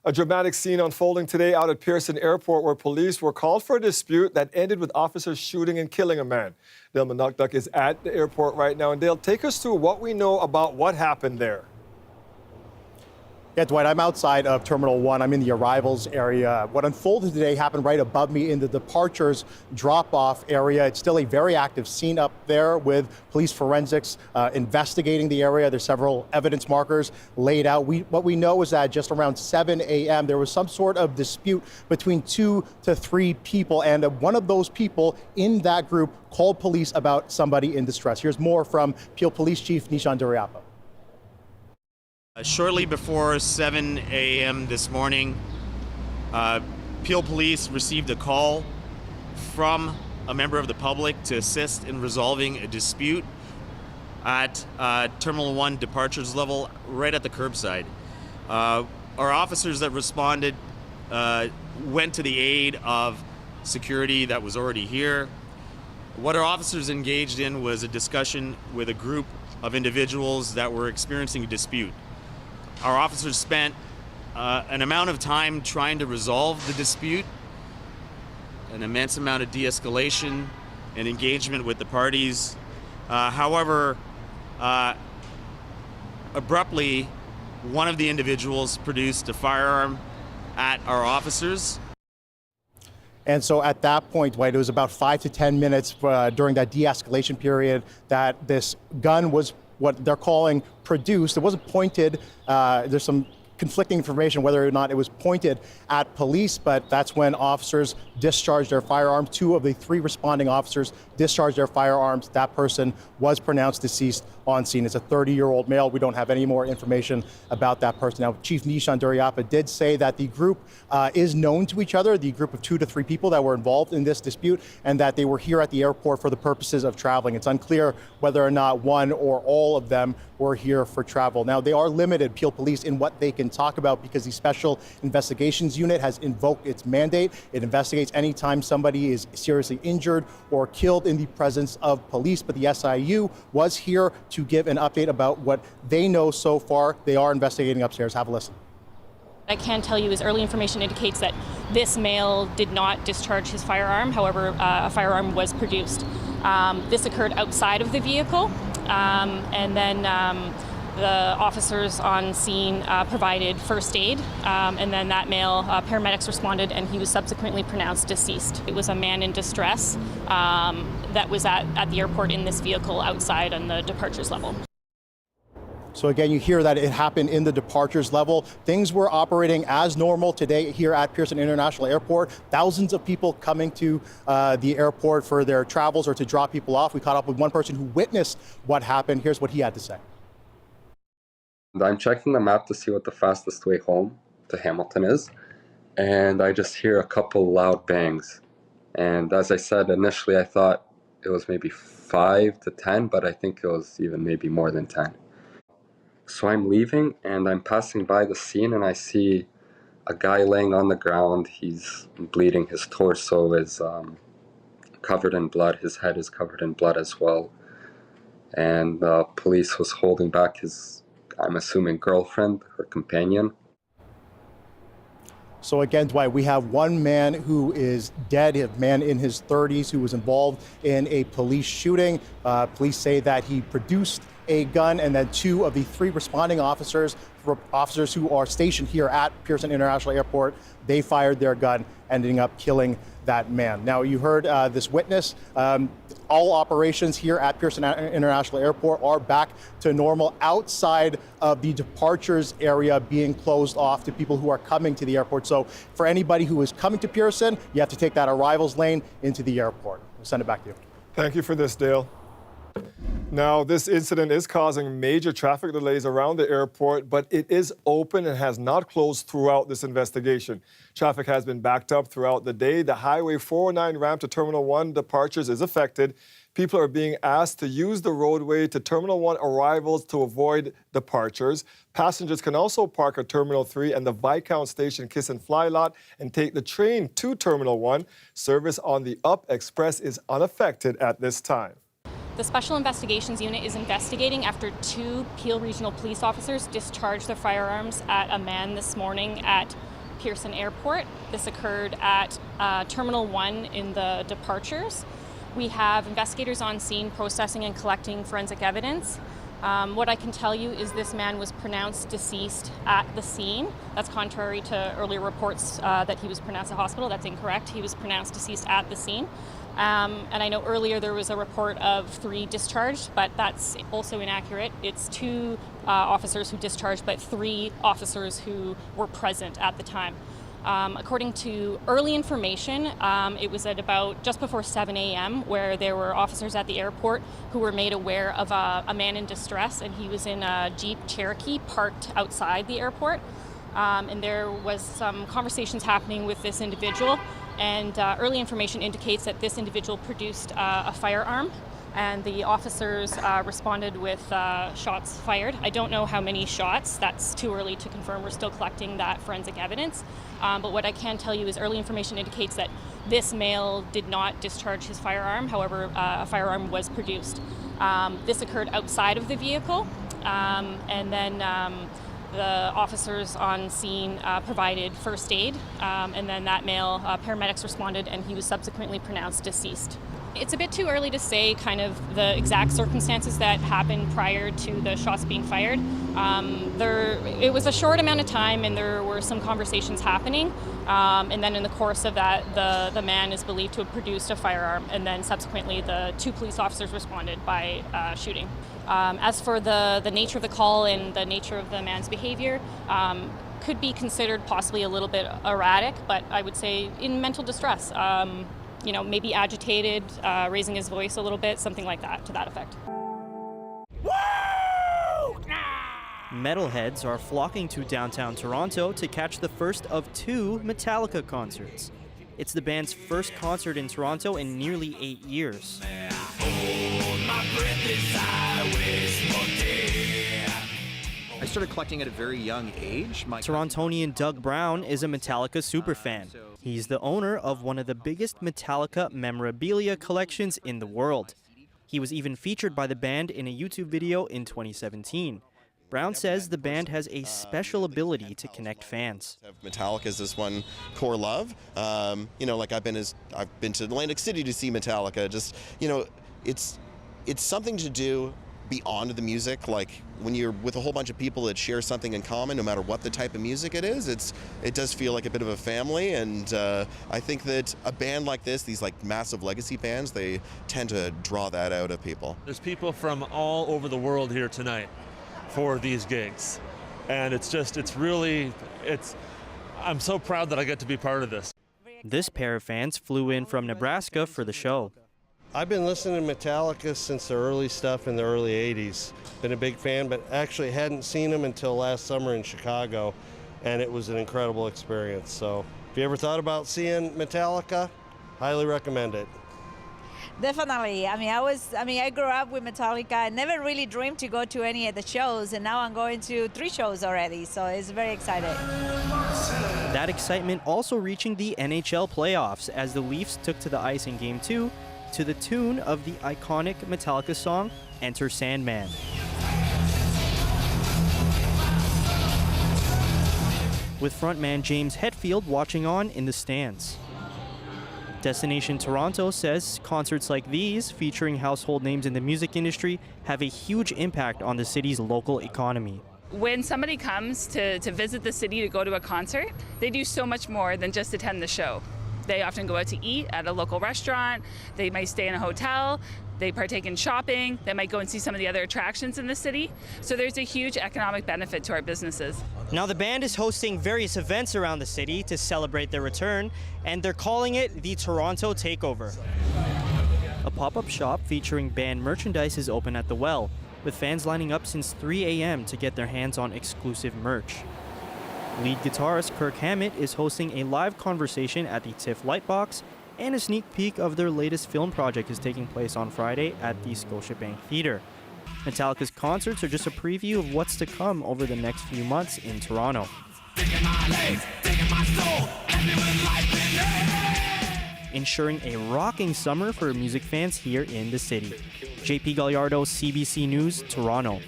A dramatic scene unfolding today out at Pearson Airport where police were called for a dispute that ended with officers shooting and killing a man. Dale Manukduk is at the airport right now, and Dale, take us through what we know about what happened there. Yeah, Dwight, I'm outside of Terminal 1. I'm in the arrivals area. What unfolded today happened right above me in the departures drop-off area. It's still a very active scene up there with police forensics investigating the area. There's several evidence markers laid out. What we know is that just around 7 a.m. there was some sort of dispute between 2 to 3 people, and one of those people in that group called police about somebody in distress. Here's more from Peel Police Chief Nishan Duriapa. Shortly before 7 a.m. this morning, Peel Police received a call from a member of the public to assist in resolving a dispute at Terminal 1 departures level right at the curbside. Our officers that responded went to the aid of security that was already here. What our officers engaged in was a discussion with a group of individuals that were experiencing a dispute. Our officers spent an amount of time trying to resolve the dispute, an immense amount of de-escalation and engagement with the parties. However, abruptly, one of the individuals produced a firearm at our officers. And so at that point, Dwight, it was about 5 to 10 minutes during that de-escalation period that this gun was what they're calling produced. It wasn't pointed. There's some conflicting information whether or not it was pointed at police, but that's when officers discharged their firearms. 2 of the 3 responding officers discharged their firearms. That person was pronounced deceased on scene. It's a 30-year-old male. We don't have any more information about that person. Now, Chief Nishan Duriapa did say that the group is known to each other, the group of 2 to 3 people that were involved in this dispute, and that they were here at the airport for the purposes of traveling. It's unclear whether or not one or all of them were here for travel. Now, they are limited, Peel Police, in what they can talk about because the Special Investigations Unit has invoked its mandate. It investigates anytime somebody is seriously injured or killed in the presence of police. But the SIU was here to give an update about what they know so far. They are investigating upstairs. Have a listen. I can tell you is early information indicates that this male did not discharge his firearm. However, a firearm was produced. This occurred outside of the vehicle, and then the officers on scene provided first aid, and then that male, paramedics responded, and he was subsequently pronounced deceased. It was a man in distress that was at the airport in this vehicle outside on the departures level. So again, you hear that it happened in the departures level. Things were operating as normal today here at Pearson International Airport. Thousands of people coming to the airport for their travels or to drop people off. We caught up with one person who witnessed what happened. Here's what he had to say. I'm checking the map to see what the fastest way home to Hamilton is, and I just hear a couple loud bangs. And as I said, initially I thought it was maybe 5 to 10, but I think it was even maybe more than 10. So I'm leaving and I'm passing by the scene and I see a guy laying on the ground. He's bleeding. His torso is covered in blood. His head is covered in blood as well. And the police was holding back his, I'm assuming, girlfriend, her companion. So again, Dwight, we have one man who is dead, a man in his 30s who was involved in a police shooting. Police say that he produced a gun, and then 2 of the 3 responding officers who are stationed here at Pearson International Airport, they fired their gun, ending up killing that man. Now, you heard this witness. All operations here at Pearson International Airport are back to normal outside of the departures area being closed off to people who are coming to the airport. So for anybody who is coming to Pearson, you have to take that arrivals lane into the airport. We'll send it back to you. Thank you for this, Dale. Now, this incident is causing major traffic delays around the airport, but it is open and has not closed throughout this investigation. Traffic has been backed up throughout the day. The Highway 409 ramp to Terminal 1 departures is affected. People are being asked to use the roadway to Terminal 1 arrivals to avoid departures. Passengers can also park at Terminal 3 and the Viscount Station Kiss and Fly lot and take the train to Terminal 1. Service on the Up Express is unaffected at this time. The Special Investigations Unit is investigating after 2 Peel Regional Police officers discharged their firearms at a man this morning at Pearson Airport. This occurred at Terminal 1 in the departures. We have investigators on scene processing and collecting forensic evidence. What I can tell you is this man was pronounced deceased at the scene. That's contrary to earlier reports that he was pronounced at hospital. That's incorrect. He was pronounced deceased at the scene. And I know earlier there was a report of 3 discharged, but that's also inaccurate. It's 2 officers who discharged, but 3 officers who were present at the time. According to early information, it was at about just before 7 a.m. where there were officers at the airport who were made aware of a man in distress, and he was in a Jeep Cherokee parked outside the airport. And there was some conversations happening with this individual, and early information indicates that this individual produced a firearm, and the officers responded with shots fired. I don't know how many shots. That's too early to confirm. We're still collecting that forensic evidence. But what I can tell you is early information indicates that this male did not discharge his firearm. However, a firearm was produced. This occurred outside of the vehicle, and then the officers on scene provided first aid, and then that male, paramedics responded, and he was subsequently pronounced deceased. It's a bit too early to say kind of the exact circumstances that happened prior to the shots being fired. It was a short amount of time, and there were some conversations happening, and then in the course of that, the man is believed to have produced a firearm, and then subsequently the 2 police officers responded by shooting. As for the nature of the call and the nature of the man's behavior, could be considered possibly a little bit erratic, but I would say in mental distress. Maybe agitated, raising his voice a little bit, something like that, to that effect. Metalheads are flocking to downtown Toronto to catch the first of 2 Metallica concerts. It's the band's first concert in Toronto in nearly 8 years. I started collecting at a very young age. Torontonian Doug Brown is a Metallica superfan. He's the owner of one of the biggest Metallica memorabilia collections in the world. He was even featured by the band in a YouTube video in 2017. Brown says the band has a special ability to connect fans. Metallica is this one core love. Like I've been to Atlantic City to see Metallica. Just, it's something to do beyond the music. Like when you're with a whole bunch of people that share something in common, no matter what the type of music it is, it does feel like a bit of a family. And I think that a band like this, these like massive legacy bands, they tend to draw that out of people. There's people from all over the world here tonight for these gigs, and I'm so proud that I get to be part of this. This pair of fans flew in from Nebraska for the show. I've been listening to Metallica since the early stuff in the early 80s. Been a big fan, but actually hadn't seen them until last summer in Chicago, and it was an incredible experience. So if you ever thought about seeing Metallica, highly recommend it. Definitely. I grew up with Metallica. I never really dreamed to go to any of the shows, and now I'm going to 3 shows already, so it's very exciting. That excitement also reaching the NHL playoffs as the Leafs took to the ice in Game 2 to the tune of the iconic Metallica song, Enter Sandman. With frontman James Hetfield watching on in the stands. Destination Toronto says concerts like these, featuring household names in the music industry, have a huge impact on the city's local economy. When somebody comes to visit the city to go to a concert, they do so much more than just attend the show. They often go out to eat at a local restaurant, they might stay in a hotel, they partake in shopping, they might go and see some of the other attractions in the city. So there's a huge economic benefit to our businesses. Now the band is hosting various events around the city to celebrate their return, and they're calling it the Toronto Takeover. A pop-up shop featuring band merchandise is open at the Well, with fans lining up since 3 a.m. to get their hands on exclusive merch. Lead guitarist Kirk Hammett is hosting a live conversation at the TIFF Lightbox, and a sneak peek of their latest film project is taking place on Friday at the Scotiabank Theatre. Metallica's concerts are just a preview of what's to come over the next few months in Toronto. Ensuring a rocking summer for music fans here in the city. JP Gallardo, CBC News, Toronto.